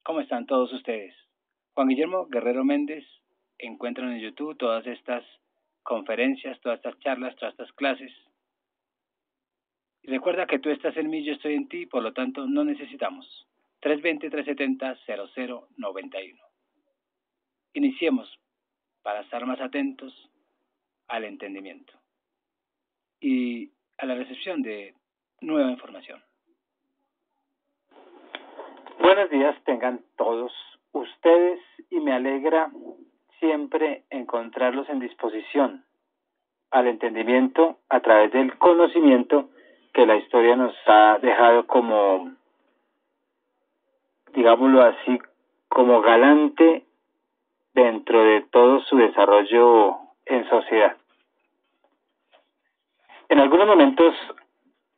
¿Cómo están todos ustedes? Juan Guillermo Guerrero Méndez. Encuentran en YouTube todas estas conferencias, todas estas charlas, todas estas clases. Y recuerda que tú estás en mí, yo estoy en ti, por lo tanto no necesitamos. 320-370-0091. Iniciemos para estar más atentos al entendimiento y a la recepción de nueva información. Buenos días tengan todos ustedes y me alegra siempre encontrarlos en disposición al entendimiento a través del conocimiento que la historia nos ha dejado como, digámoslo así, como galante dentro de todo su desarrollo en sociedad. En algunos momentos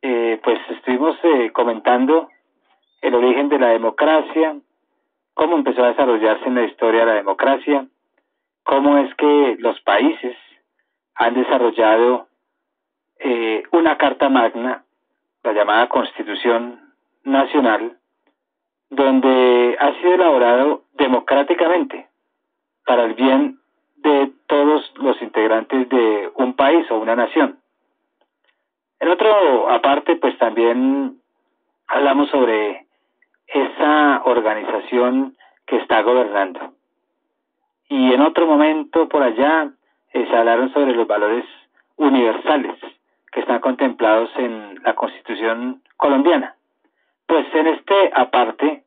pues estuvimos comentando el origen de la democracia, cómo empezó a desarrollarse en la historia la democracia, cómo es que los países han desarrollado una carta magna, la llamada Constitución Nacional, donde ha sido elaborado democráticamente para el bien de todos los integrantes de un país o una nación. En otro aparte, pues también hablamos sobre esa organización que está gobernando. Y en otro momento por allá se hablaron sobre los valores universales que están contemplados en la Constitución colombiana. Pues en este aparte,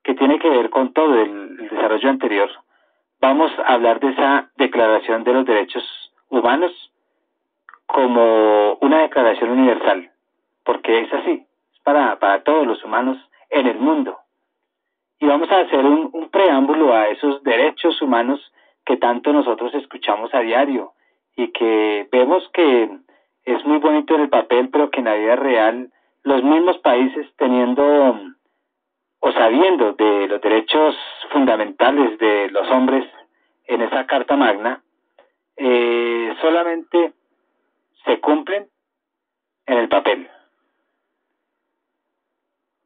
que tiene que ver con todo el desarrollo anterior, vamos a hablar de esa Declaración de los Derechos Humanos como una declaración universal, porque es así, es para todos los humanos en el mundo. Y vamos a hacer un preámbulo a esos derechos humanos que tanto nosotros escuchamos a diario y que vemos que es muy bonito en el papel, pero que en la vida real los mismos países teniendo o sabiendo de los derechos fundamentales de los hombres en esa Carta Magna, solamente se cumplen en el papel.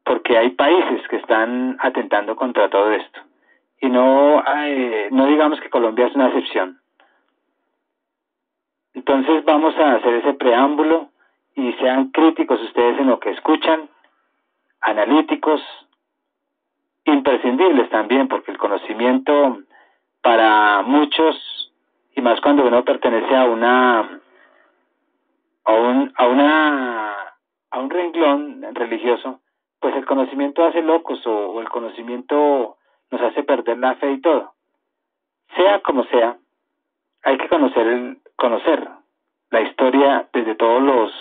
Porque hay países que están atentando contra todo esto. Y no digamos que Colombia es una excepción. Entonces vamos a hacer ese preámbulo y sean críticos ustedes en lo que escuchan, analíticos, imprescindibles también, porque el conocimiento para muchos, y más cuando uno pertenece a un renglón religioso, pues el conocimiento hace locos o el conocimiento nos hace perder la fe y todo. Sea como sea, hay que conocer la historia desde todos los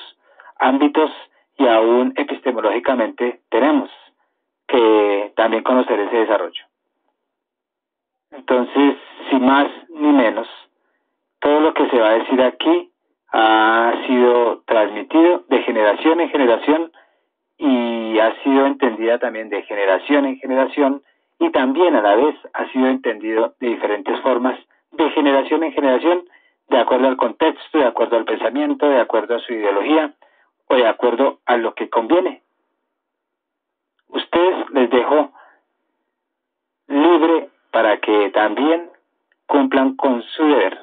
ámbitos y aún epistemológicamente tenemos que también conocer ese desarrollo. Entonces, sin más ni menos, todo lo que se va a decir aquí ha sido transmitido de generación en generación y ha sido entendida también de generación en generación y también a la vez ha sido entendido de diferentes formas de generación en generación, de acuerdo al contexto, de acuerdo al pensamiento, de acuerdo a su ideología o de acuerdo a lo que conviene. Usted ustedes les dejo libre para que también cumplan con su deber,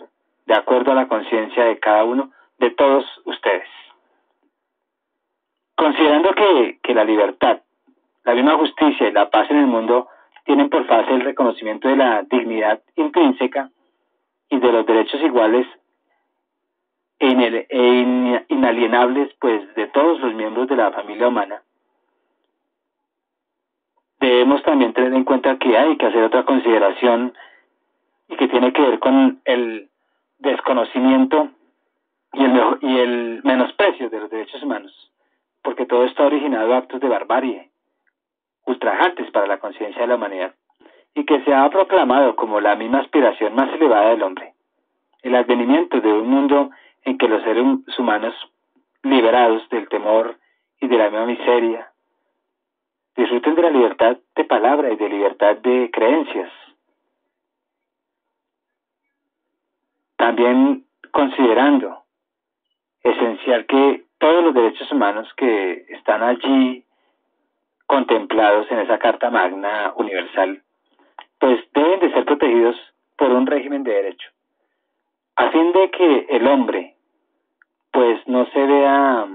de acuerdo a la conciencia de cada uno de todos ustedes. Considerando que la libertad, la misma justicia y la paz en el mundo tienen por fase el reconocimiento de la dignidad intrínseca y de los derechos iguales e inalienables pues de todos los miembros de la familia humana, debemos también tener en cuenta que hay que hacer otra consideración y que tiene que ver con el desconocimiento y el menosprecio de los derechos humanos, porque todo esto ha originado actos de barbarie ultrajantes para la conciencia de la humanidad y que se ha proclamado como la misma aspiración más elevada del hombre, el advenimiento de un mundo en que los seres humanos, liberados del temor y de la misma miseria, disfruten de la libertad de palabra y de libertad de creencias. También considerando esencial que todos los derechos humanos que están allí contemplados en esa Carta Magna Universal, pues deben de ser protegidos por un régimen de derecho, a fin de que el hombre pues no se vea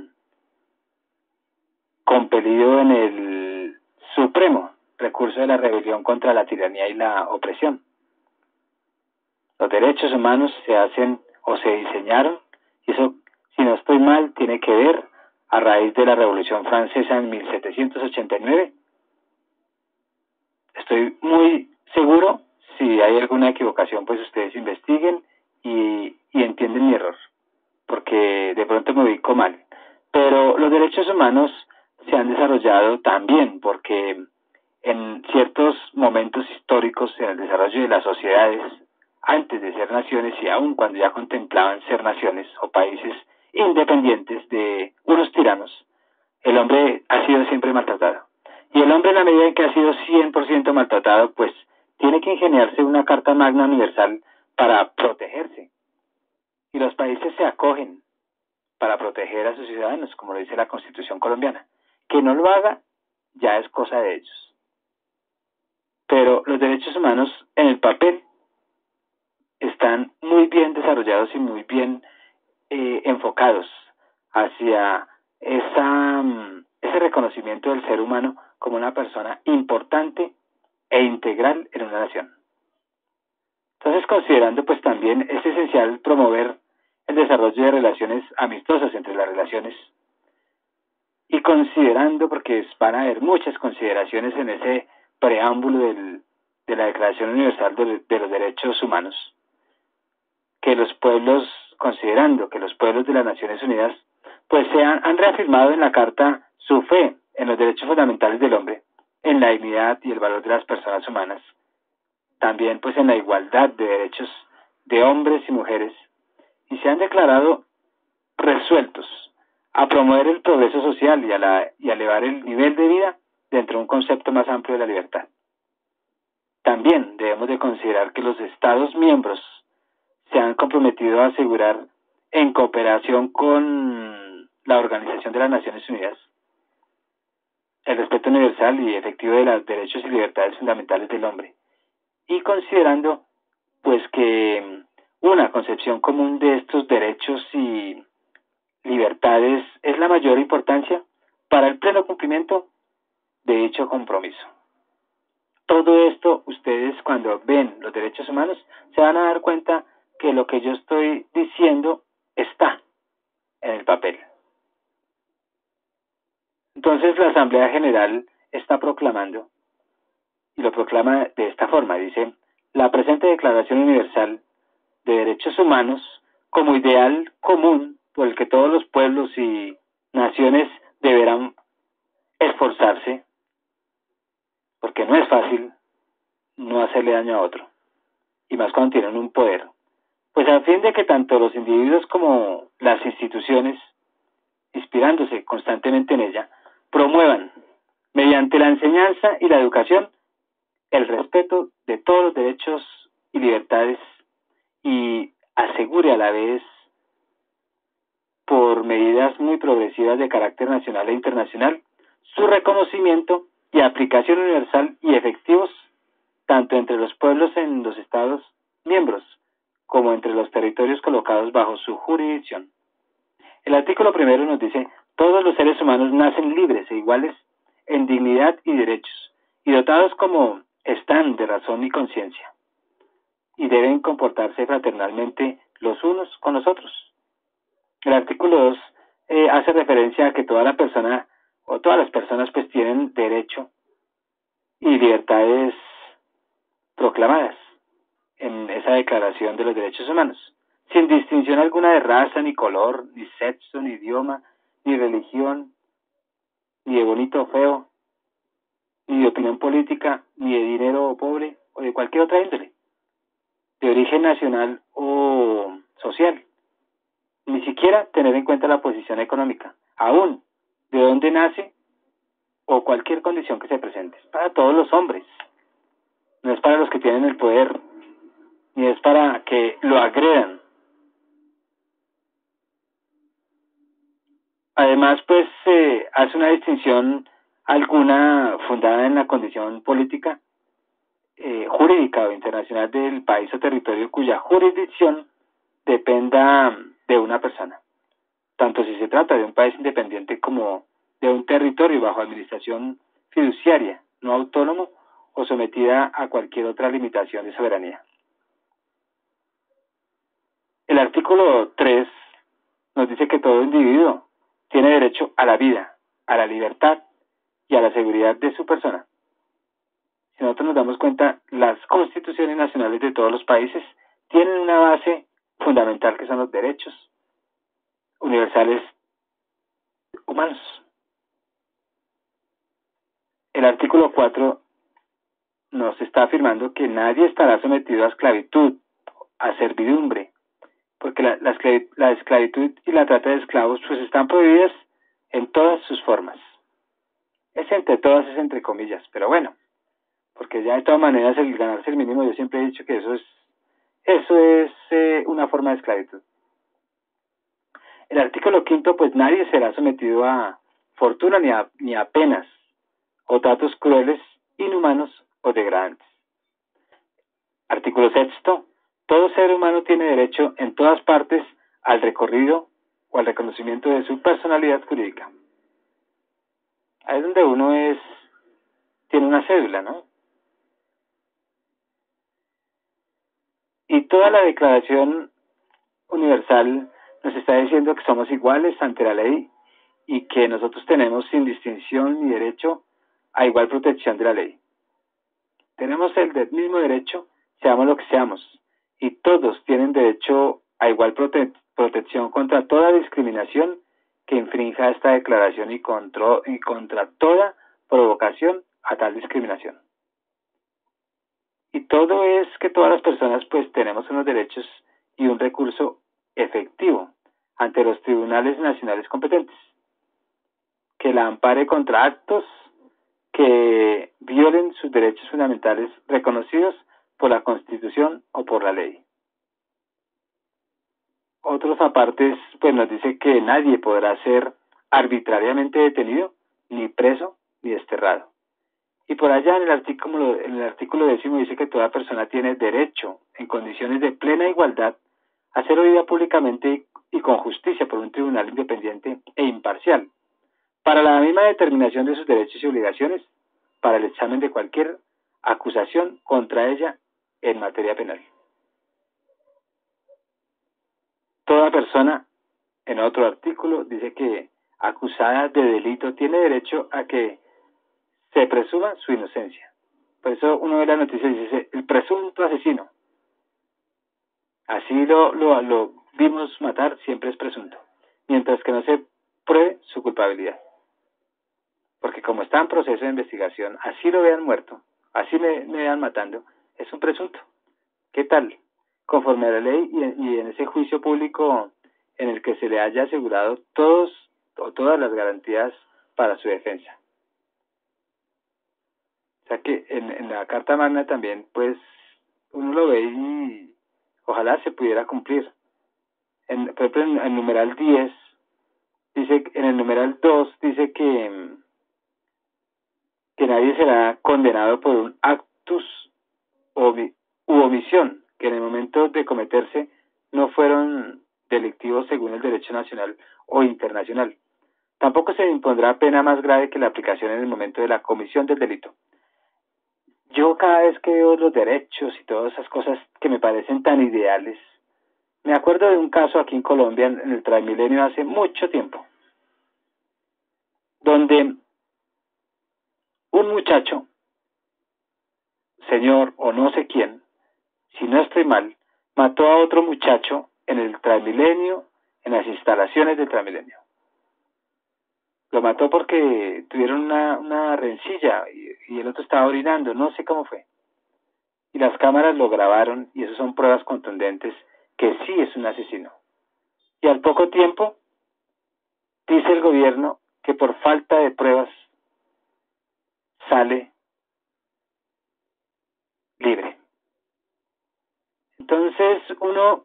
compelido en el supremo recurso de la rebelión contra la tiranía y la opresión. Los derechos humanos se hacen o se diseñaron, y eso, si no estoy mal, tiene que ver a raíz de la Revolución Francesa en 1789. Estoy muy seguro, si hay alguna equivocación, pues ustedes investiguen y entienden mi error, porque de pronto me ubico mal. Pero los derechos humanos se han desarrollado también porque en ciertos momentos históricos en el desarrollo de las sociedades, antes de ser naciones y aun cuando ya contemplaban ser naciones o países independientes de unos tiranos, el hombre ha sido siempre maltratado. Y el hombre, en la medida en que ha sido 100% maltratado, pues tiene que ingeniarse una Carta Magna Universal para protegerse. Y los países se acogen para proteger a sus ciudadanos, como lo dice la Constitución colombiana. Que no lo haga ya es cosa de ellos. Pero los derechos humanos en el papel están muy bien desarrollados y muy bien enfocados hacia ese reconocimiento del ser humano como una persona importante e integral en una nación. Entonces, considerando pues también es esencial promover el desarrollo de relaciones amistosas entre las relaciones, y considerando, porque van a haber muchas consideraciones en ese preámbulo de la Declaración Universal de los Derechos Humanos, que los pueblos, considerando que los pueblos de las Naciones Unidas pues han reafirmado en la Carta su fe en los derechos fundamentales del hombre, en la dignidad y el valor de las personas humanas, también pues en la igualdad de derechos de hombres y mujeres, y se han declarado resueltos a promover el progreso social y a elevar el nivel de vida dentro de un concepto más amplio de la libertad. También debemos de considerar que los Estados miembros se han comprometido a asegurar, en cooperación con la Organización de las Naciones Unidas, el respeto universal y efectivo de los derechos y libertades fundamentales del hombre, y considerando pues que una concepción común de estos derechos y libertades es la mayor importancia para el pleno cumplimiento de dicho compromiso. Todo esto, ustedes cuando ven los derechos humanos se van a dar cuenta que lo que yo estoy diciendo está en el papel. Entonces la Asamblea General está proclamando, y lo proclama de esta forma, dice: la presente Declaración Universal de Derechos Humanos, como ideal común por el que todos los pueblos y naciones deberán esforzarse, porque no es fácil no hacerle daño a otro, y más cuando tienen un poder, pues a fin de que tanto los individuos como las instituciones, inspirándose constantemente en ella, promuevan, mediante la enseñanza y la educación, el respeto de todos los derechos y libertades, y asegure a la vez, por medidas muy progresivas de carácter nacional e internacional, su reconocimiento y aplicación universal y efectivos tanto entre los pueblos en los Estados miembros como entre los territorios colocados bajo su jurisdicción. El artículo primero nos dice: todos los seres humanos nacen libres e iguales en dignidad y derechos, y dotados como están de razón y conciencia, y deben comportarse fraternalmente los unos con los otros. El artículo 2 hace referencia a que toda la persona o todas las personas pues tienen derecho y libertades proclamadas en esa Declaración de los Derechos Humanos, sin distinción alguna de raza, ni color, ni sexo, ni idioma, ni religión, ni de bonito o feo, ni de opinión política, ni de dinero o pobre, o de cualquier otra índole, de origen nacional o social, ni siquiera tener en cuenta la posición económica, aún de dónde nace o cualquier condición que se presente. Es para todos los hombres, no es para los que tienen el poder, ni es para que lo agredan. Además, pues hace una distinción alguna fundada en la condición política, jurídica o internacional del país o territorio cuya jurisdicción dependa de una persona, tanto si se trata de un país independiente como de un territorio bajo administración fiduciaria, no autónomo o sometida a cualquier otra limitación de soberanía. El artículo 3 nos dice que todo individuo tiene derecho a la vida, a la libertad y a la seguridad de su persona. Si nosotros nos damos cuenta, las constituciones nacionales de todos los países tienen una base fundamental que son los derechos universales humanos. El artículo 4 nos está afirmando que nadie estará sometido a esclavitud, a servidumbre, porque la esclavitud y la trata de esclavos pues están prohibidas en todas sus formas. Es entre todas, es entre comillas, pero bueno, porque ya de todas maneras el ganarse el mínimo, yo siempre he dicho que eso es una forma de esclavitud. El artículo 5, pues nadie será sometido a fortuna ni a penas o tratos crueles, inhumanos o degradantes. Artículo 6, todo ser humano tiene derecho en todas partes al recorrido o al reconocimiento de su personalidad jurídica. Ahí es donde uno tiene una cédula, ¿no? Y toda la Declaración Universal nos está diciendo que somos iguales ante la ley y que nosotros tenemos sin distinción ni derecho a igual protección de la ley. Tenemos el mismo derecho, seamos lo que seamos, y todos tienen derecho a igual protección contra toda discriminación que infrinja esta declaración y contra toda provocación a tal discriminación. Y todo es que todas las personas pues tenemos unos derechos y un recurso efectivo ante los tribunales nacionales competentes, que la ampare contra actos que violen sus derechos fundamentales reconocidos por la Constitución o por la ley. Otros apartes pues nos dice que nadie podrá ser arbitrariamente detenido, ni preso, ni desterrado. Y por allá en el artículo 10 dice que toda persona tiene derecho, en condiciones de plena igualdad, a ser oída públicamente y con justicia por un tribunal independiente e imparcial, para la misma determinación de sus derechos y obligaciones, para el examen de cualquier acusación contra ella en materia penal. Toda persona, en otro artículo, dice que acusada de delito tiene derecho a que se presuma su inocencia. Por eso uno ve la noticia y dice, el presunto asesino. Así lo vimos matar, siempre es presunto, mientras que no se pruebe su culpabilidad. Porque como está en proceso de investigación, así lo vean muerto, así me vean matando, es un presunto. ¿Qué tal? Conforme a la ley y en ese juicio público en el que se le haya asegurado todas las garantías para su defensa. O sea que en la Carta Magna también, pues, uno lo ve y ojalá se pudiera cumplir. Por ejemplo, en el numeral 10, dice, en el numeral 2, dice que que nadie será condenado por un actus u omisión, que en el momento de cometerse no fueron delictivos según el derecho nacional o internacional. Tampoco se impondrá pena más grave que la aplicación en el momento de la comisión del delito. Yo cada vez que veo los derechos y todas esas cosas que me parecen tan ideales, me acuerdo de un caso aquí en Colombia, en el Transmilenio, hace mucho tiempo, donde un muchacho, señor o no sé quién, si no estoy mal, mató a otro muchacho en el Transmilenio, en las instalaciones del Transmilenio. Lo mató porque tuvieron una rencilla y el otro estaba orinando, no sé cómo fue. Y las cámaras lo grabaron y eso son pruebas contundentes que sí es un asesino. Y al poco tiempo dice el gobierno que por falta de pruebas sale libre. Entonces uno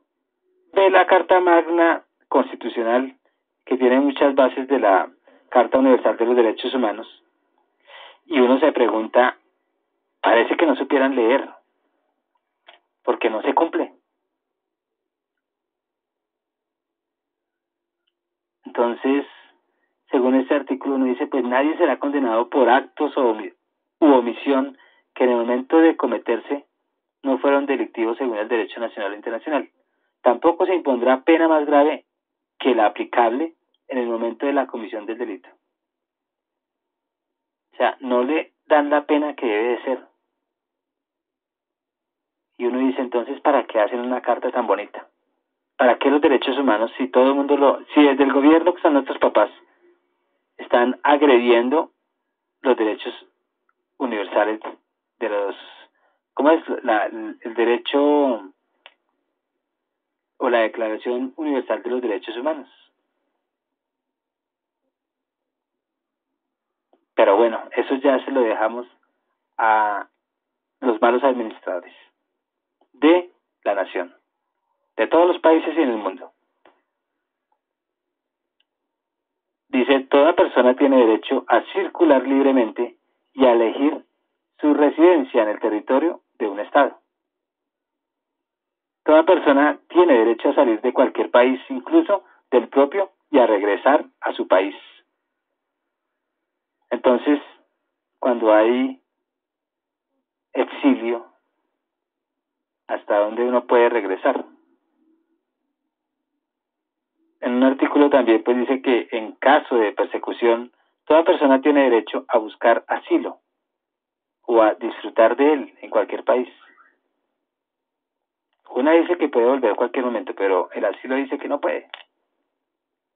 ve la Carta Magna Constitucional, que tiene muchas bases de la Carta Universal de los Derechos Humanos, y uno se pregunta, parece que no supieran leer, porque no se cumple. Entonces, según este artículo, uno dice, pues nadie será condenado por actos u omisión que en el momento de cometerse no fueron delictivos según el derecho nacional o internacional. Tampoco se impondrá pena más grave que la aplicable en el momento de la comisión del delito. O sea, no le dan la pena que debe de ser. Y uno dice, entonces, ¿para qué hacen una carta tan bonita? ¿Para qué los derechos humanos si todo el mundo si desde el gobierno que son nuestros papás están agrediendo los derechos universales de los, ¿cómo es? El derecho o la Declaración Universal de los Derechos Humanos? Pero bueno, eso ya se lo dejamos a los malos administradores de la nación, de todos los países y en el mundo. Dice, toda persona tiene derecho a circular libremente y a elegir su residencia en el territorio de un estado. Toda persona tiene derecho a salir de cualquier país, incluso del propio, y a regresar a su país. Entonces, cuando hay exilio, ¿hasta dónde uno puede regresar? En un artículo también pues dice que en caso de persecución, toda persona tiene derecho a buscar asilo o a disfrutar de él en cualquier país. Una dice que puede volver a cualquier momento, pero el asilo dice que no puede.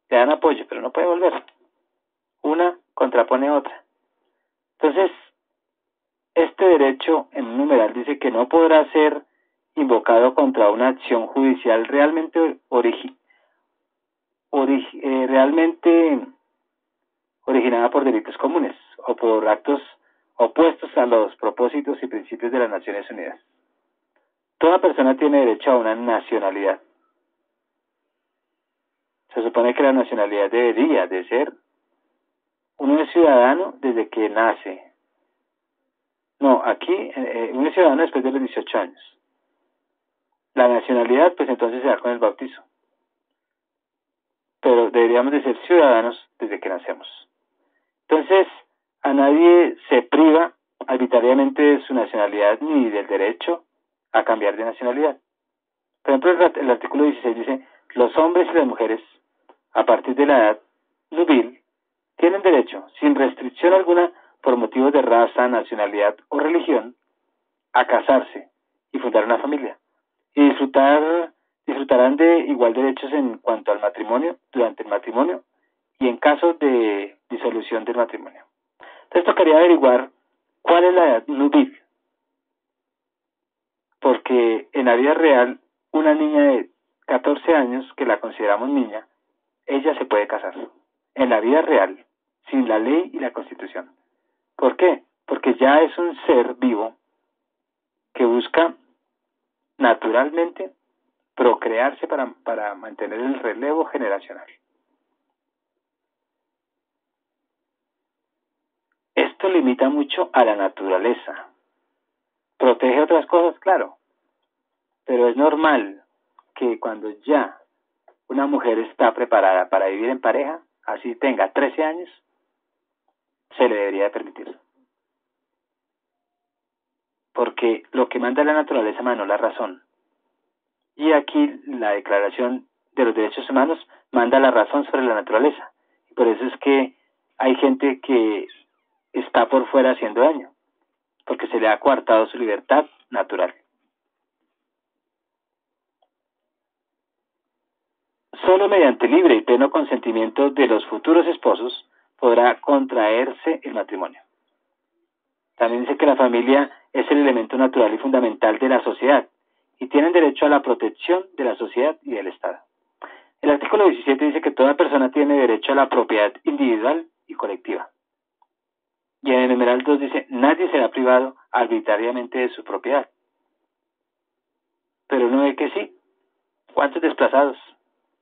Le dan apoyo, pero no puede volver. Una contrapone a otra. Entonces, este derecho en un numeral dice que no podrá ser invocado contra una acción judicial realmente originada por delitos comunes o por actos opuestos a los propósitos y principios de las Naciones Unidas. Toda persona tiene derecho a una nacionalidad. Se supone que la nacionalidad debería de ser, uno es ciudadano desde que nace. No, aquí uno es ciudadano después de los 18 años. La nacionalidad pues entonces se da con el bautizo. Pero deberíamos de ser ciudadanos desde que nacemos. Entonces, a nadie se priva arbitrariamente de su nacionalidad ni del derecho a cambiar de nacionalidad. Por ejemplo, el artículo 16 dice, los hombres y las mujeres, a partir de la edad nubil, tienen derecho, sin restricción alguna por motivos de raza, nacionalidad o religión, a casarse y fundar una familia, y disfrutarán de igual derechos en cuanto al matrimonio, durante el matrimonio y en caso de disolución del matrimonio. Entonces tocaría averiguar cuál es la edad nubil, porque en la vida real una niña de 14 años, que la consideramos niña, ella se puede casar, en la vida real, sin la ley y la Constitución. ¿Por qué? Porque ya es un ser vivo que busca naturalmente procrearse para mantener el relevo generacional. esto limita mucho a la naturaleza. Protege otras cosas, claro, pero es normal que cuando ya una mujer está preparada para vivir en pareja, así tenga 13 años, se le debería de permitir. Porque lo que manda la naturaleza manda la razón. Y aquí la Declaración de los Derechos Humanos manda la razón sobre la naturaleza. Y por eso es que hay gente que está por fuera haciendo daño, porque se le ha coartado su libertad natural. Solo mediante libre y pleno consentimiento de los futuros esposos podrá contraerse el matrimonio. También dice que la familia es el elemento natural y fundamental de la sociedad y tienen derecho a la protección de la sociedad y del Estado. El artículo 17 dice que toda persona tiene derecho a la propiedad individual y colectiva. Y en el numeral 2 dice, nadie será privado arbitrariamente de su propiedad. Pero uno ve que sí. ¿Cuántos desplazados?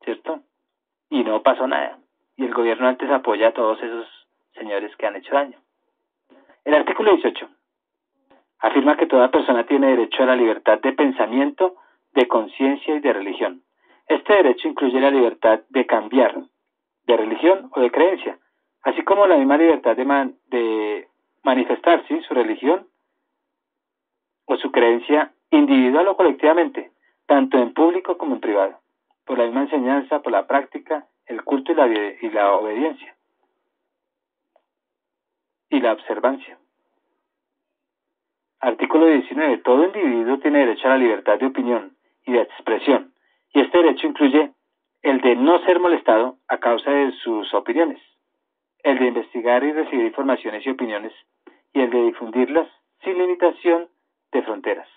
¿Cierto? Y no pasó nada. Y el gobierno antes apoya a todos esos señores que han hecho daño. El artículo 18 afirma que toda persona tiene derecho a la libertad de pensamiento, de conciencia y de religión. Este derecho incluye la libertad de cambiar de religión o de creencia, así como la misma libertad de manifestar su religión o su creencia individual o colectivamente, tanto en público como en privado, por la misma enseñanza, por la práctica, el culto y la obediencia y la observancia. Artículo 19. Todo individuo tiene derecho a la libertad de opinión y de expresión, y este derecho incluye el de no ser molestado a causa de sus opiniones, el de investigar y recibir informaciones y opiniones, y el de difundirlas sin limitación de fronteras,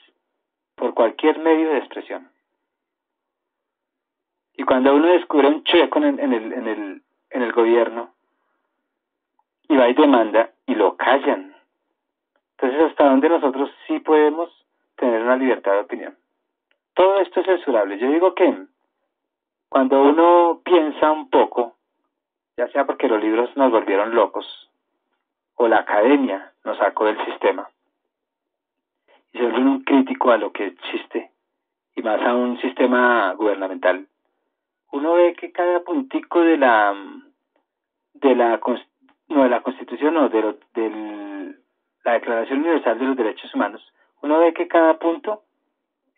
por cualquier medio de expresión. Y cuando uno descubre un chueco en el gobierno, y va y demanda, y lo callan. Entonces, ¿hasta dónde nosotros sí podemos tener una libertad de opinión? Todo esto es censurable. Yo digo que cuando uno piensa un poco, ya sea porque los libros nos volvieron locos, o la academia nos sacó del sistema, y se vuelve un crítico a lo que existe, y más a un sistema gubernamental, uno ve que cada puntico de la Constitución, no, de la Declaración Universal de los Derechos Humanos, uno ve que cada punto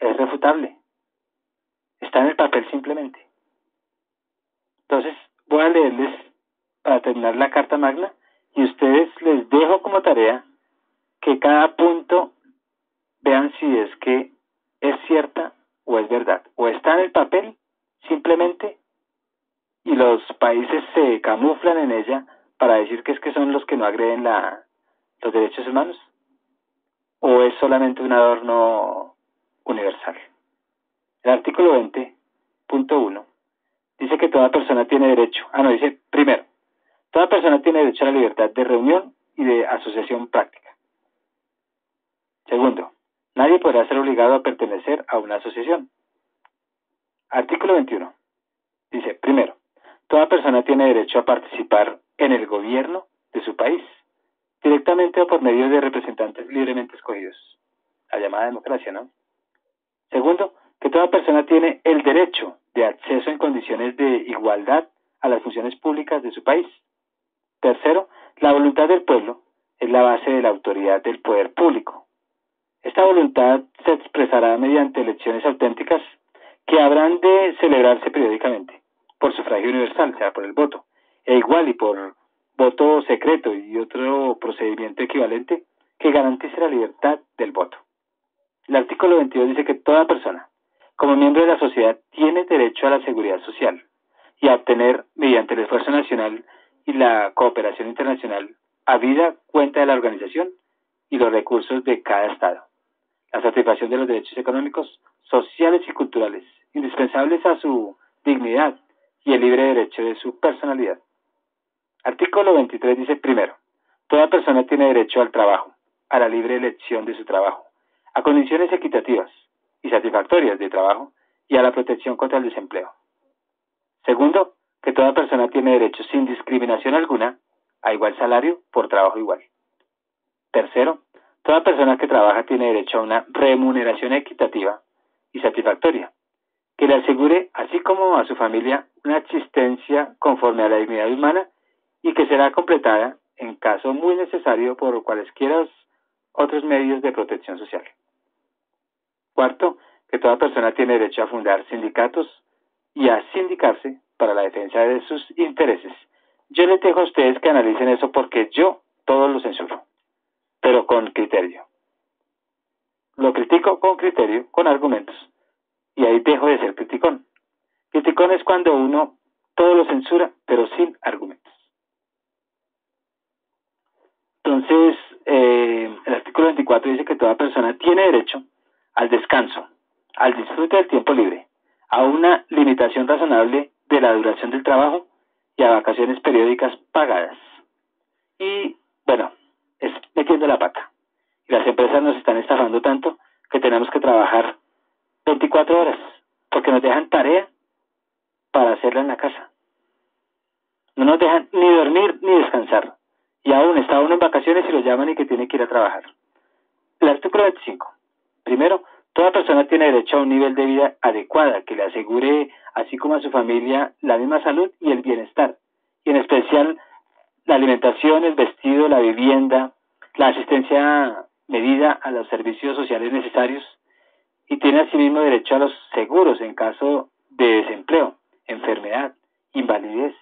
es refutable. Está en el papel simplemente. Entonces, voy a leerles para terminar la Carta Magna y ustedes les dejo como tarea que cada punto vean si es que es cierta o es verdad. O está en el papel simplemente y los países se camuflan en ella para decir que es que son los que no agreden los derechos humanos, o es solamente un adorno universal. El artículo 20.1 dice que toda persona tiene derecho, dice primero, toda persona tiene derecho a la libertad de reunión y de asociación práctica. Segundo, nadie podrá ser obligado a pertenecer a una asociación. Artículo 21 dice, primero, toda persona tiene derecho a participar en el gobierno de su país, directamente o por medio de representantes libremente escogidos, la llamada democracia, ¿no? Segundo, que toda persona tiene el derecho de acceso en condiciones de igualdad a las funciones públicas de su país. Tercero, la voluntad del pueblo es la base de la autoridad del poder público. Esta voluntad se expresará mediante elecciones auténticas que habrán de celebrarse periódicamente, por sufragio universal, o sea, por el voto, e igual y por voto secreto y otro procedimiento equivalente que garantice la libertad del voto. El artículo 22 dice que toda persona, como miembro de la sociedad, tiene derecho a la seguridad social y a obtener, mediante el esfuerzo nacional y la cooperación internacional, habida cuenta de la organización y los recursos de cada Estado, la satisfacción de los derechos económicos, sociales y culturales, indispensables a su dignidad y el libre derecho de su personalidad. Artículo 23 dice, primero, toda persona tiene derecho al trabajo, a la libre elección de su trabajo, a condiciones equitativas y satisfactorias de trabajo y a la protección contra el desempleo. Segundo, que toda persona tiene derecho sin discriminación alguna a igual salario por trabajo igual. Tercero, toda persona que trabaja tiene derecho a una remuneración equitativa y satisfactoria, que le asegure, así como a su familia, una existencia conforme a la dignidad humana y que será completada, en caso muy necesario, por cualesquiera otros medios de protección social. Cuarto, que toda persona tiene derecho a fundar sindicatos y a sindicarse para la defensa de sus intereses. Yo les dejo a ustedes que analicen eso porque yo todo lo censuro, pero con criterio. Lo critico con criterio, con argumentos, y ahí dejo de ser criticón. Criticón es cuando uno todo lo censura, pero sin argumentos. Entonces, el artículo 24 dice que toda persona tiene derecho al descanso, al disfrute del tiempo libre, a una limitación razonable de la duración del trabajo y a vacaciones periódicas pagadas. Y, bueno, es metiendo la pata. Y las empresas nos están estafando tanto que tenemos que trabajar 24 horas, porque nos dejan tarea para hacerla en la casa. No nos dejan ni dormir ni descansar. Y aún está uno en vacaciones y lo llaman y que tiene que ir a trabajar. El artículo 25. Primero, toda persona tiene derecho a un nivel de vida adecuada que le asegure, así como a su familia, la misma salud y el bienestar. Y en especial, la alimentación, el vestido, la vivienda, la asistencia medida a los servicios sociales necesarios. Y tiene asimismo derecho a los seguros en caso de desempleo, enfermedad, invalidez,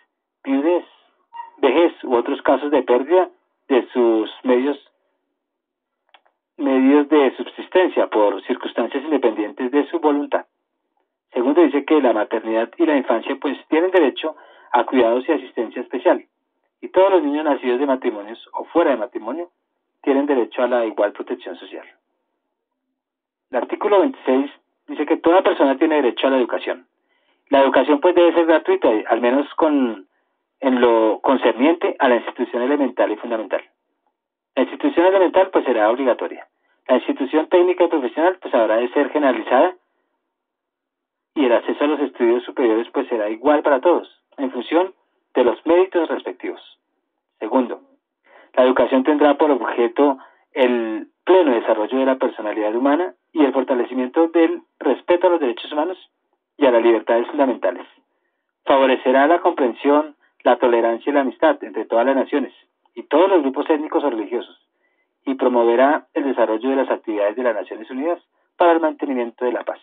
viudez, vejez u otros casos de pérdida de sus medios de subsistencia por circunstancias independientes de su voluntad. Segundo, dice que la maternidad y la infancia pues tienen derecho a cuidados y asistencia especial. Y todos los niños nacidos de matrimonios o fuera de matrimonio tienen derecho a la igual protección social. El artículo 26 dice que toda persona tiene derecho a la educación. La educación pues debe ser gratuita, al menos en lo concerniente a la institución elemental y fundamental. La institución elemental pues será obligatoria. La institución técnica y profesional pues habrá de ser generalizada y el acceso a los estudios superiores pues será igual para todos, en función de los méritos respectivos. Segundo, la educación tendrá por objeto el pleno desarrollo de la personalidad humana y el fortalecimiento del respeto a los derechos humanos y a las libertades fundamentales. Favorecerá la comprensión, la tolerancia y la amistad entre todas las naciones y todos los grupos étnicos o religiosos, y promoverá el desarrollo de las actividades de las Naciones Unidas para el mantenimiento de la paz.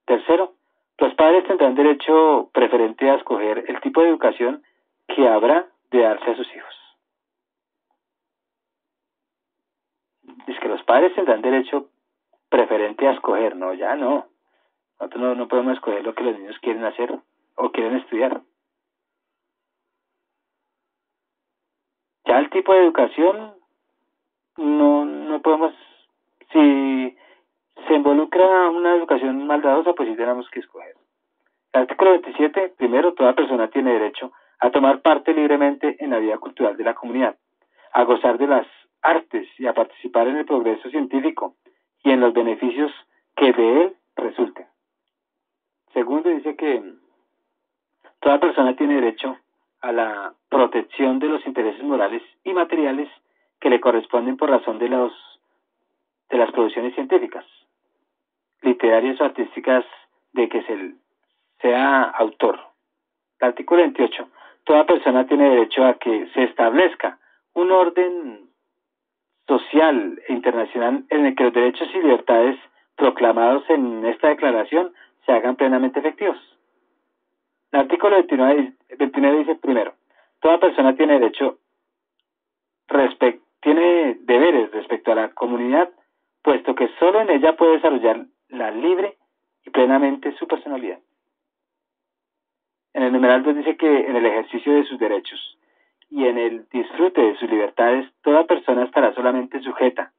Tercero, los padres tendrán derecho preferente a escoger el tipo de educación que habrá de darse a sus hijos. Es que los padres tendrán derecho preferente a escoger, no, ya no. Nosotros no podemos escoger lo que los niños quieren hacer o quieren estudiar. Ya el tipo de educación no podemos, si se involucra una educación maldadosa, pues sí tenemos que escoger. El artículo 27, primero, toda persona tiene derecho a tomar parte libremente en la vida cultural de la comunidad, a gozar de las artes y a participar en el progreso científico y en los beneficios que de él resulten. Segundo, dice que toda persona tiene derecho a la protección de los intereses morales y materiales que le corresponden por razón de las producciones científicas, literarias o artísticas de que sea autor. El artículo 28. Toda persona tiene derecho a que se establezca un orden social e internacional en el que los derechos y libertades proclamados en esta declaración se hagan plenamente efectivos. El artículo 29 dice, primero, toda persona tiene tiene deberes respecto a la comunidad, puesto que solo en ella puede desarrollar la libre y plenamente su personalidad. En el numeral 2 dice que en el ejercicio de sus derechos y en el disfrute de sus libertades, toda persona estará solamente sujeta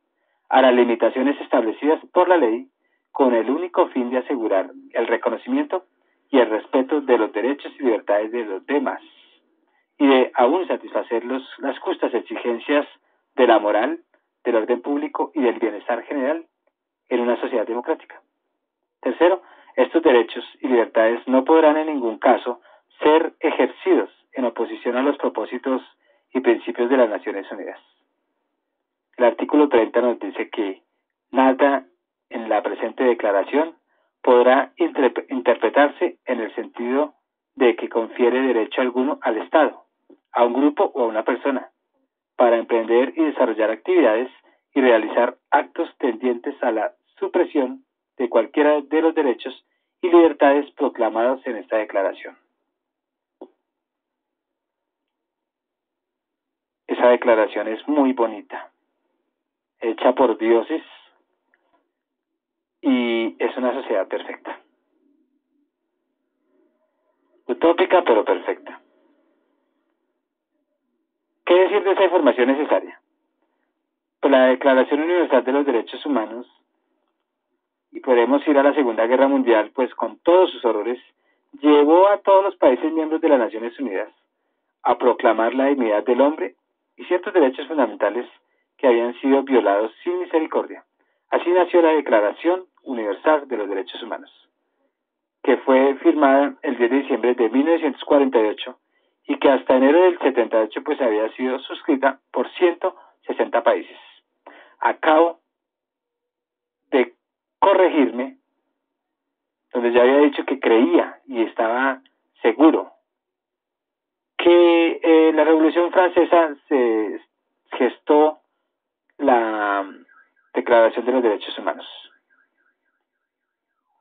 a las limitaciones establecidas por la ley, con el único fin de asegurar el reconocimiento y el respeto de los derechos y libertades de los demás, y de aún satisfacer las justas exigencias de la moral, del orden público y del bienestar general en una sociedad democrática. Tercero, estos derechos y libertades no podrán en ningún caso ser ejercidos en oposición a los propósitos y principios de las Naciones Unidas. El artículo 30 nos dice que nada en la presente declaración podrá interpretarse en el sentido de que confiere derecho alguno al Estado, a un grupo o a una persona, para emprender y desarrollar actividades y realizar actos tendientes a la supresión de cualquiera de los derechos y libertades proclamados en esta declaración. Esa declaración es muy bonita, hecha por dioses, y es una sociedad perfecta. Utópica, pero perfecta. ¿Qué decir de esa información necesaria? Pues la Declaración Universal de los Derechos Humanos, y podemos ir a la Segunda Guerra Mundial, pues con todos sus horrores, llevó a todos los países miembros de las Naciones Unidas a proclamar la dignidad del hombre y ciertos derechos fundamentales que habían sido violados sin misericordia. Así nació la Declaración Universal de los Derechos Humanos, que fue firmada el 10 de diciembre de 1948 y que hasta enero del 78 pues había sido suscrita por 160 países. Acabo de corregirme, donde ya había dicho que creía y estaba seguro que la Revolución Francesa se gestó la Declaración de los Derechos Humanos.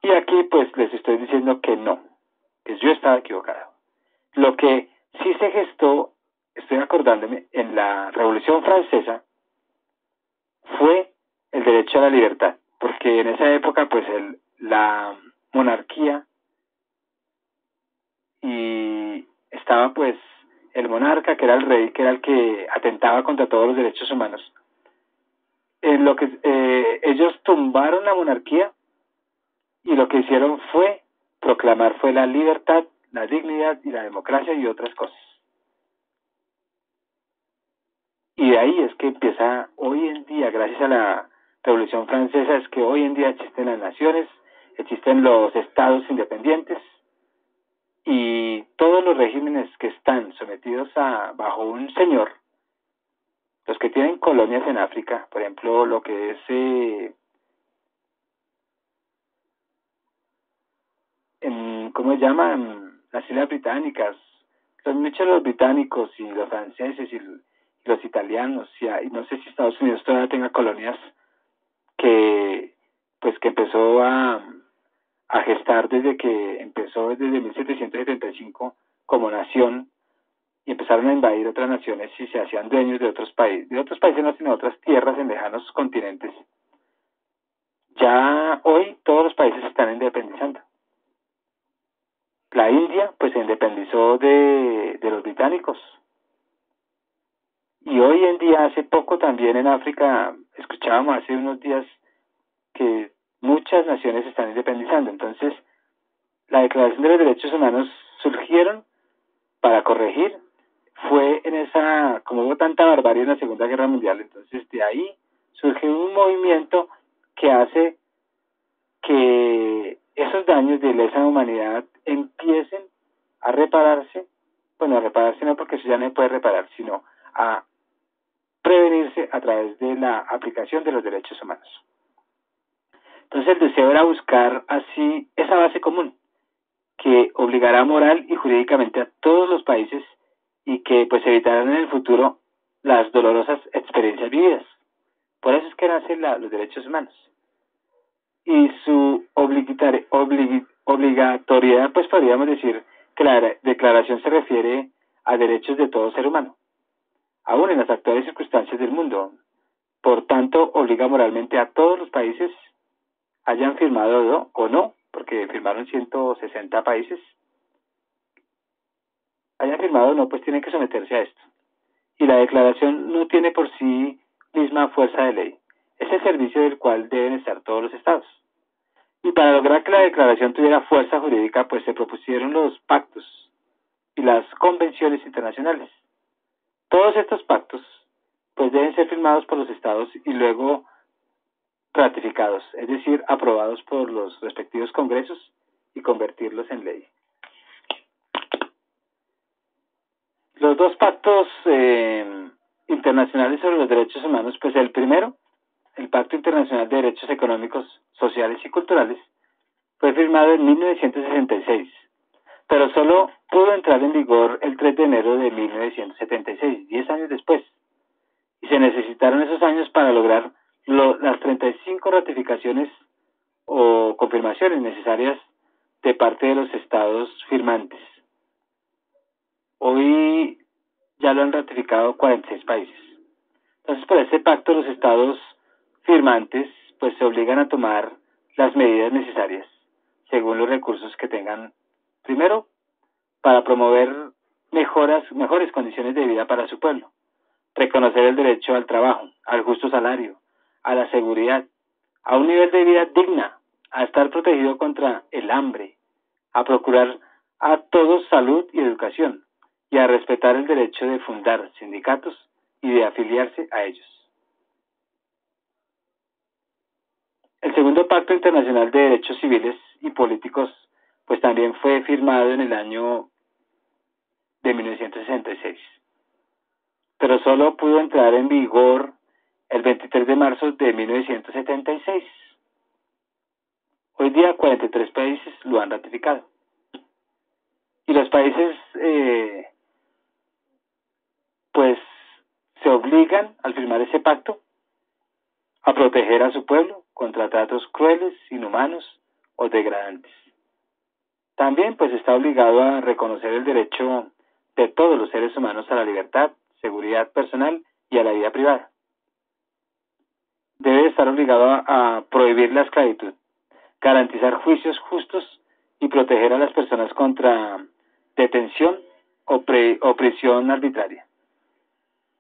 Y aquí pues les estoy diciendo que no, que yo estaba equivocado. Lo que sí se gestó, estoy acordándome, en la Revolución Francesa fue el derecho a la libertad, porque en esa época pues la monarquía y estaba pues el monarca, que era el rey, que era el que atentaba contra todos los derechos humanos. En lo que ellos tumbaron la monarquía y lo que hicieron fue proclamar fue la libertad, la dignidad y la democracia y otras cosas. Y de ahí es que empieza hoy en día, gracias a la Revolución Francesa, es que hoy en día existen las naciones, existen los estados independientes y todos los regímenes que están sometidos bajo un señor, los que tienen colonias en África, por ejemplo, lo que es ¿cómo se llaman? Las Islas Británicas, son muchos los británicos y los franceses y los italianos, y no sé si Estados Unidos todavía tenga colonias que empezó a gestar desde 1775 como nación, y empezaron a invadir otras naciones y se hacían dueños de otros países no, sino otras tierras en lejanos continentes. Ya hoy todos los países se están independizando. La India pues se independizó de los británicos. Y hoy en día, hace poco también en África, escuchábamos hace unos días que muchas naciones se están independizando. Entonces, la Declaración de los Derechos Humanos surgieron para corregir. Fue como hubo tanta barbarie en la Segunda Guerra Mundial, entonces de ahí surge un movimiento que hace que esos daños de lesa humanidad empiecen a repararse. Bueno, a repararse no, porque eso ya no se puede reparar, sino a prevenirse a través de la aplicación de los derechos humanos. Entonces el deseo era buscar así esa base común que obligará moral y jurídicamente a todos los países y que pues evitarán en el futuro las dolorosas experiencias vividas. Por eso es que nacen los derechos humanos. Y su obligatoriedad, pues podríamos decir que la declaración se refiere a derechos de todo ser humano, aún en las actuales circunstancias del mundo. Por tanto, obliga moralmente a todos los países, hayan firmado o no, porque firmaron 160 países, hayan firmado o no, pues tienen que someterse a esto. Y la declaración no tiene por sí misma fuerza de ley. Es el servicio del cual deben estar todos los estados. Y para lograr que la declaración tuviera fuerza jurídica, pues se propusieron los pactos y las convenciones internacionales. Todos estos pactos pues deben ser firmados por los estados y luego ratificados, es decir, aprobados por los respectivos congresos y convertirlos en ley. Los dos pactos internacionales sobre los derechos humanos, pues el primero, el Pacto Internacional de Derechos Económicos, Sociales y Culturales, fue firmado en 1966, pero solo pudo entrar en vigor el 3 de enero de 1976, 10 años después, y se necesitaron esos años para lograr las 35 ratificaciones o confirmaciones necesarias de parte de los estados firmantes. Hoy ya lo han ratificado 46 países. Entonces, por este pacto, los estados firmantes pues se obligan a tomar las medidas necesarias según los recursos que tengan. Primero, para promover mejores condiciones de vida para su pueblo, reconocer el derecho al trabajo, al justo salario, a la seguridad, a un nivel de vida digna, a estar protegido contra el hambre, a procurar a todos salud y educación, y a respetar el derecho de fundar sindicatos y de afiliarse a ellos. El segundo Pacto Internacional de Derechos Civiles y Políticos pues también fue firmado en el año de 1966, pero solo pudo entrar en vigor el 23 de marzo de 1976. Hoy día 43 países lo han ratificado. Y los países pues se obligan al firmar ese pacto a proteger a su pueblo contra tratos crueles, inhumanos o degradantes. También pues está obligado a reconocer el derecho de todos los seres humanos a la libertad, seguridad personal y a la vida privada. Debe estar obligado a prohibir la esclavitud, garantizar juicios justos y proteger a las personas contra detención o prisión arbitraria.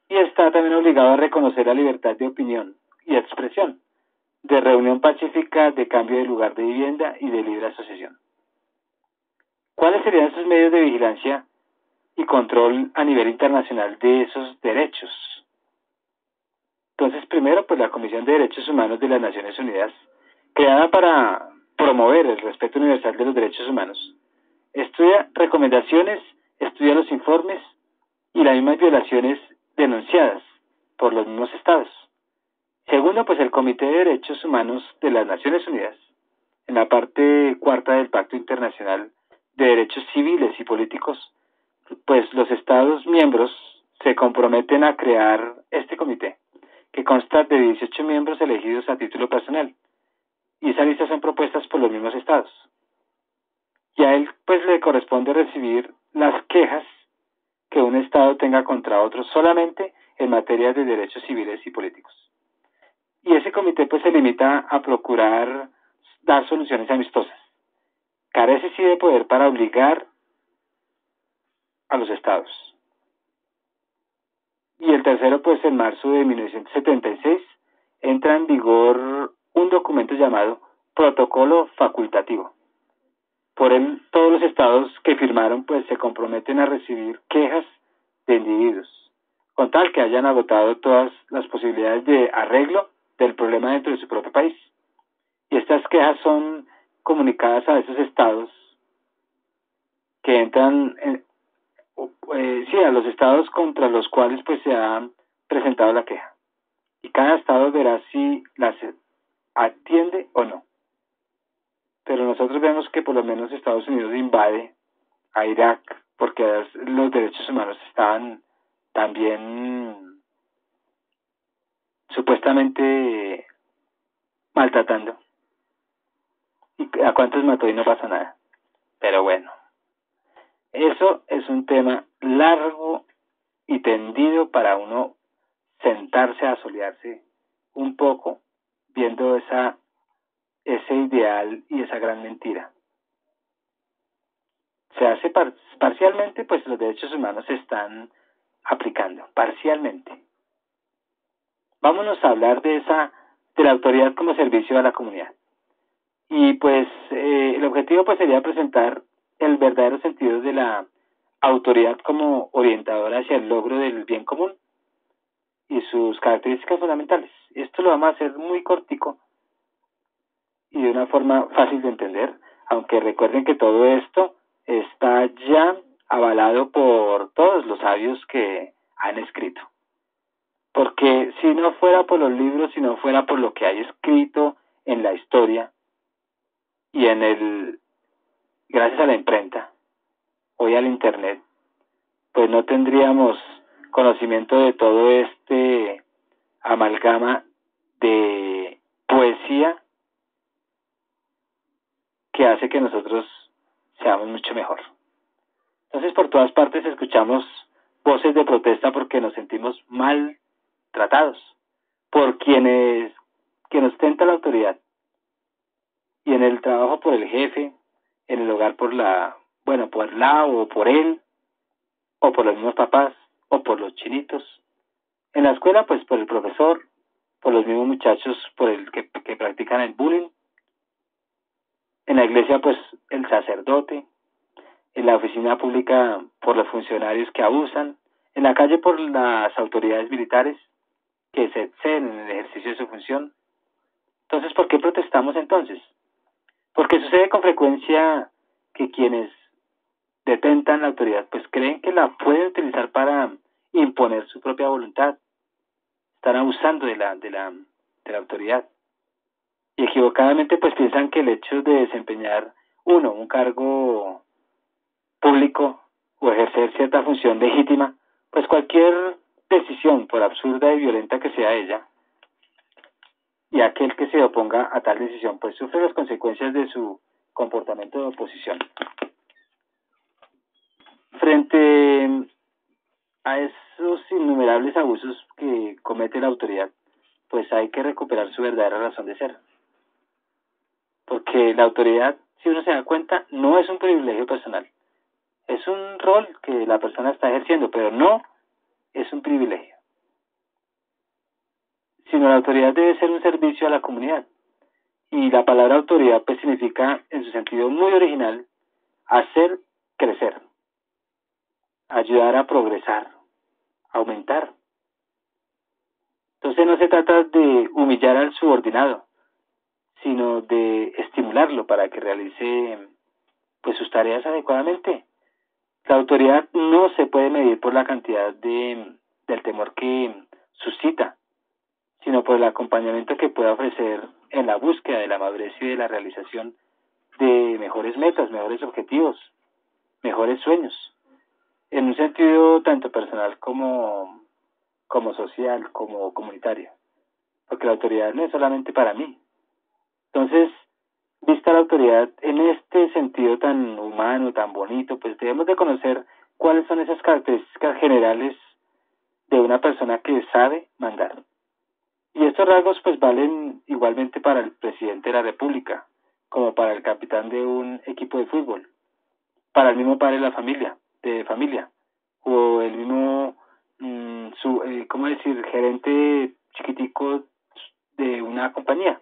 Y está también obligado a reconocer la libertad de opinión y expresión, de reunión pacífica, de cambio de lugar de vivienda y de libre asociación. ¿Cuáles serían esos medios de vigilancia y control a nivel internacional de esos derechos? Entonces, primero, pues la Comisión de Derechos Humanos de las Naciones Unidas, creada para promover el respeto universal de los derechos humanos, estudia recomendaciones, estudia los informes y las mismas violaciones denunciadas por los mismos estados. Segundo, pues el Comité de Derechos Humanos de las Naciones Unidas, en la parte cuarta del Pacto Internacional de Derechos Civiles y Políticos, pues los estados miembros se comprometen a crear este comité, que consta de 18 miembros elegidos a título personal, y esas listas son propuestas por los mismos estados. Y a él pues le corresponde recibir las quejas que un estado tenga contra otro solamente en materia de derechos civiles y políticos. Y ese comité pues se limita a procurar dar soluciones amistosas. Carece sí de poder para obligar a los estados. Y el tercero, pues en marzo de 1976 entra en vigor un documento llamado Protocolo Facultativo. Por él, todos los estados que firmaron pues se comprometen a recibir quejas de individuos, con tal que hayan agotado todas las posibilidades de arreglo del problema dentro de su propio país. Y estas quejas son comunicadas a esos estados que entran a los estados contra los cuales pues se ha presentado la queja. Y cada estado verá si las atiende o no. Pero nosotros vemos que por lo menos Estados Unidos invade a Irak porque los derechos humanos estaban también supuestamente maltratando. ¿Y a cuántos mató y no pasa nada? Pero bueno, eso es un tema largo y tendido para uno sentarse a solearse un poco viendo ese ideal y esa gran mentira. Se hace parcialmente, pues los derechos humanos se están aplicando, parcialmente. Vámonos a hablar de la autoridad como servicio a la comunidad. Y pues el objetivo pues sería presentar el verdadero sentido de la autoridad como orientadora hacia el logro del bien común y sus características fundamentales. Esto lo vamos a hacer muy cortico y de una forma fácil de entender, aunque recuerden que todo esto está ya avalado por todos los sabios que han escrito. Porque si no fuera por los libros, si no fuera por lo que hay escrito en la historia y gracias a la imprenta, hoy al internet, pues no tendríamos conocimiento de todo este amalgama de poesía que hace que nosotros seamos mucho mejor. Entonces, por todas partes escuchamos voces de protesta porque nos sentimos mal tratados por quien ostenta la autoridad, y en el trabajo por el jefe, en el hogar por o por él, o por los mismos papás, o por los chinitos, en la escuela pues por el profesor, por los mismos muchachos por el que practican el bullying, en la iglesia pues el sacerdote, en la oficina pública por los funcionarios que abusan, en la calle por las autoridades militares que se exceden en el ejercicio de su función. Entonces, ¿por qué protestamos entonces? Porque sucede con frecuencia que quienes detentan la autoridad pues creen que la pueden utilizar para imponer su propia voluntad. Están abusando de la autoridad. Y equivocadamente pues piensan que el hecho de desempeñar un cargo público o ejercer cierta función legítima, pues cualquier decisión, por absurda y violenta que sea ella, y aquel que se oponga a tal decisión, pues sufre las consecuencias de su comportamiento de oposición. Frente a esos innumerables abusos que comete la autoridad, pues hay que recuperar su verdadera razón de ser. Porque la autoridad, si uno se da cuenta, no es un privilegio personal. Es un rol que la persona está ejerciendo, pero no es un privilegio. Sino la autoridad debe ser un servicio a la comunidad. Y la palabra autoridad pues significa, en su sentido muy original, hacer crecer, ayudar a progresar, aumentar. Entonces no se trata de humillar al subordinado, sino de estimularlo para que realice pues sus tareas adecuadamente. La autoridad no se puede medir por la cantidad del temor que suscita, sino por el acompañamiento que puede ofrecer en la búsqueda de la madurez y de la realización de mejores metas, mejores objetivos, mejores sueños, en un sentido tanto personal como social, como comunitario, porque la autoridad no es solamente para mí. Entonces, vista la autoridad en este sentido tan humano, tan bonito, pues debemos de conocer cuáles son esas características generales de una persona que sabe mandar. Y estos rasgos pues valen igualmente para el presidente de la República, como para el capitán de un equipo de fútbol, para el mismo padre de familia, o el mismo, gerente chiquitico de una compañía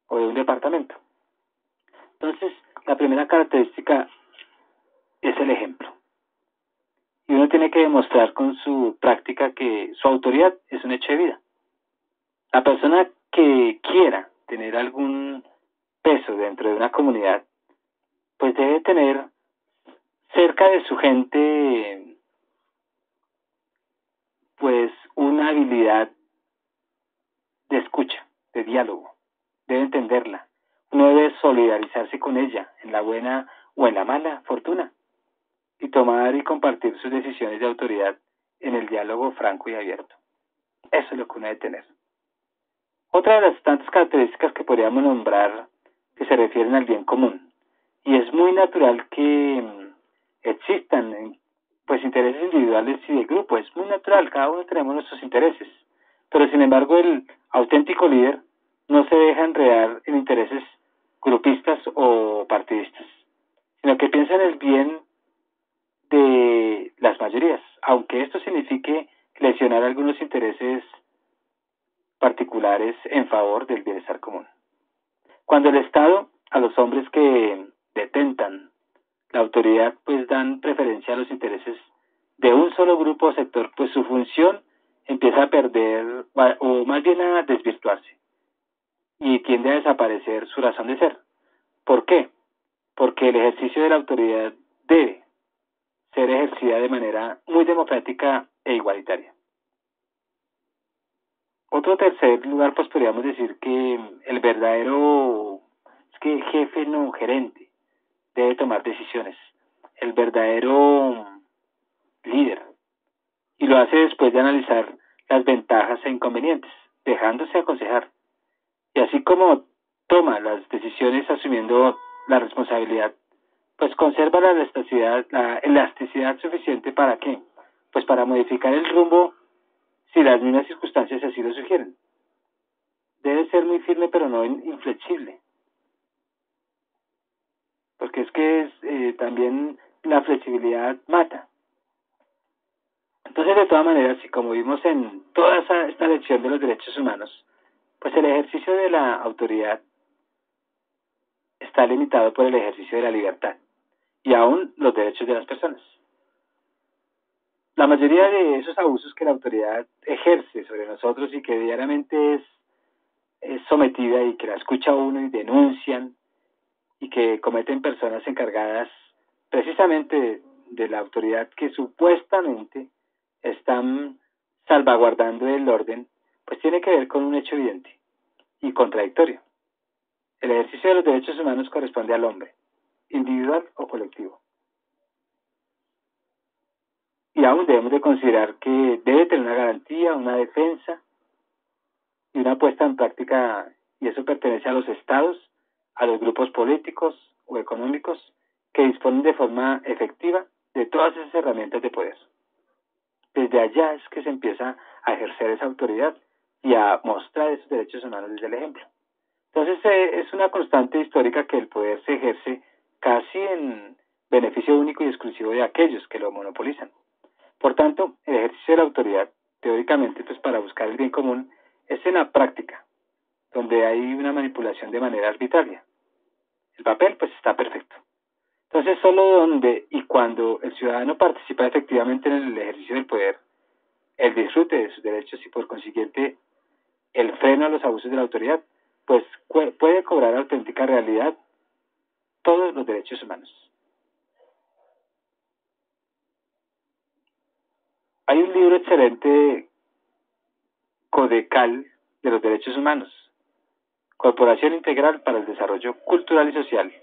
o de un departamento. Entonces, la primera característica es el ejemplo. Y uno tiene que demostrar con su práctica que su autoridad es un hecho de vida. La persona que quiera tener algún peso dentro de una comunidad, pues debe tener cerca de su gente pues una habilidad de escucha, de diálogo. Debe entenderla. Uno debe solidarizarse con ella en la buena o en la mala fortuna y tomar y compartir sus decisiones de autoridad en el diálogo franco y abierto. Eso es lo que uno debe tener. Otra de las tantas características que podríamos nombrar que se refieren al bien común, y es muy natural que existan pues intereses individuales y de grupo, es muy natural, cada uno tenemos nuestros intereses, pero sin embargo el auténtico líder no se deja enredar en intereses grupistas o partidistas, sino que piensa en el bien de las mayorías, aunque esto signifique lesionar algunos intereses particulares en favor del bienestar común. Cuando el Estado, a los hombres que detentan la autoridad, pues dan preferencia a los intereses de un solo grupo o sector, pues su función empieza a perder, o más bien a desvirtuarse, y tiende a desaparecer su razón de ser. ¿Por qué? Porque el ejercicio de la autoridad debe ser ejercida de manera muy democrática e igualitaria. otro tercer lugar, pues podríamos decir que el verdadero, es que jefe no, gerente, debe tomar decisiones. El verdadero líder. Y lo hace después de analizar las ventajas e inconvenientes, dejándose aconsejar. Y así como toma las decisiones asumiendo la responsabilidad, pues conserva la elasticidad suficiente para qué, pues para modificar el rumbo si las mismas circunstancias así lo sugieren. Debe ser muy firme pero no inflexible, porque es que también la flexibilidad mata. Entonces, de todas maneras, y como vimos en toda esta lección de los derechos humanos, pues el ejercicio de la autoridad está limitado por el ejercicio de la libertad y aún los derechos de las personas. La mayoría de esos abusos que la autoridad ejerce sobre nosotros y que diariamente es sometida y que la escucha uno y denuncian y que cometen personas encargadas precisamente de la autoridad que supuestamente están salvaguardando el orden, pues tiene que ver con un hecho evidente y contradictorio. El ejercicio de los derechos humanos corresponde al hombre, individual o colectivo. Y aún debemos de considerar que debe tener una garantía, una defensa y una puesta en práctica, y eso pertenece a los estados, a los grupos políticos o económicos que disponen de forma efectiva de todas esas herramientas de poder. Desde allá es que se empieza a ejercer esa autoridad y a mostrar esos derechos humanos desde el ejemplo. Entonces es una constante histórica que el poder se ejerce casi en beneficio único y exclusivo de aquellos que lo monopolizan. Por tanto, el ejercicio de la autoridad, teóricamente, pues para buscar el bien común, es en la práctica, donde hay una manipulación de manera arbitraria. El papel, pues está perfecto. Entonces, solo donde y cuando el ciudadano participa efectivamente en el ejercicio del poder, el disfrute de sus derechos y por consiguiente el freno a los abusos de la autoridad, pues puede cobrar auténtica realidad todos los derechos humanos. Hay un libro excelente, Codecal, de los derechos humanos, Corporación Integral para el Desarrollo Cultural y Social,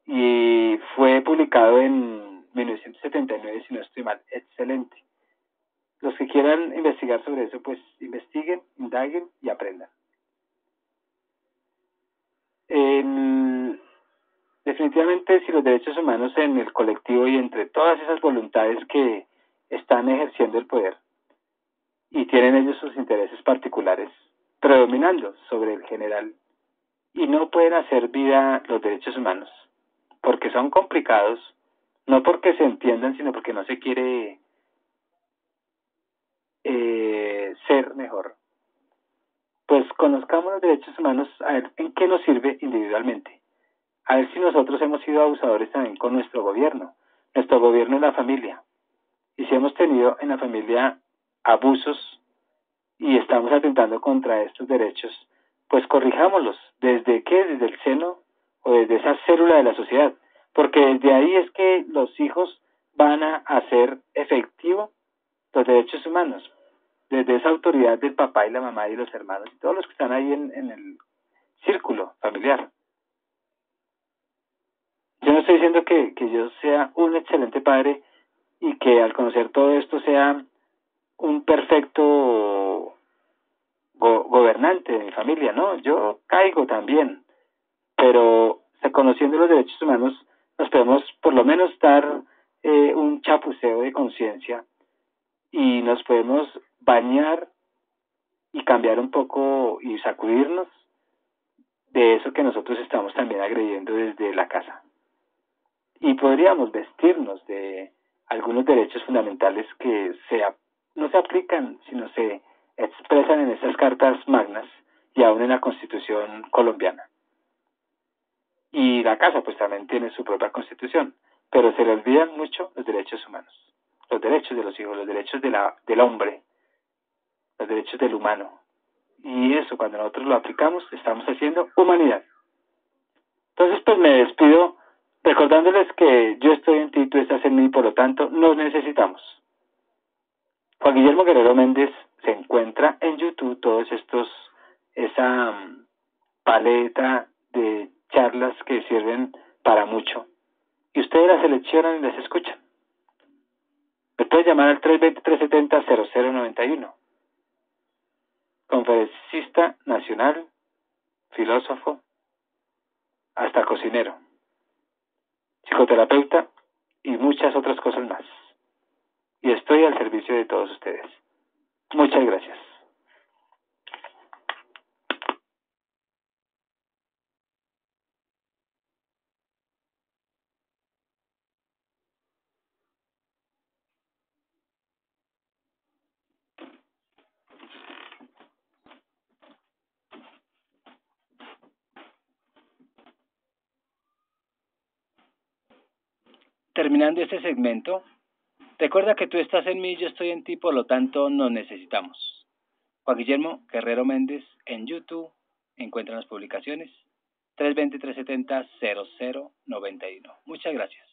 y fue publicado en 1979, si no estoy mal. Excelente. Los que quieran investigar sobre eso, pues investiguen, indaguen y aprendan. Definitivamente, si los derechos humanos en el colectivo y entre todas esas voluntades que están ejerciendo el poder y tienen ellos sus intereses particulares predominando sobre el general y no pueden hacer vida los derechos humanos porque son complicados, no porque se entiendan, sino porque no se quiere ser mejor. Pues conozcamos los derechos humanos, a ver en qué nos sirve individualmente. A ver si nosotros hemos sido abusadores también con nuestro gobierno en la familia. Y si hemos tenido en la familia abusos y estamos atentando contra estos derechos, pues corrijámoslos. ¿Desde qué? Desde el seno o desde esa célula de la sociedad. Porque desde ahí es que los hijos van a hacer efectivo los derechos humanos. Desde esa autoridad del papá y la mamá y los hermanos y todos los que están ahí en el círculo familiar. Yo no estoy diciendo que yo sea un excelente padre y que al conocer todo esto sea un perfecto gobernante de mi familia, no, yo caigo también, pero conociendo los derechos humanos nos podemos por lo menos dar un chapuceo de conciencia y nos podemos bañar y cambiar un poco y sacudirnos de eso que nosotros estamos también agrediendo desde la casa. Y podríamos vestirnos de algunos derechos fundamentales que no se aplican, sino se expresan en esas cartas magnas y aún en la Constitución colombiana. Y la casa pues también tiene su propia Constitución, pero se le olvidan mucho los derechos humanos, los derechos de los hijos, los derechos del hombre, los derechos del humano. Y eso cuando nosotros lo aplicamos estamos haciendo humanidad. Entonces pues me despido recordándoles que yo estoy en ti, tú estás en mí, por lo tanto nos necesitamos. Juan Guillermo Guerrero Méndez se encuentra en YouTube. YouTube esa paleta de charlas que sirven para mucho. Y ustedes las seleccionan y las escuchan. Me puede llamar al 320-370-0091. Conferencista nacional, filósofo, hasta cocinero, psicoterapeuta y muchas otras cosas más. Y estoy al servicio de todos ustedes. Muchas gracias. Terminando este segmento, recuerda que tú estás en mí y yo estoy en ti, por lo tanto nos necesitamos. Juan Guillermo Guerrero Méndez en YouTube, encuentran las publicaciones 320-370-0091. Muchas gracias.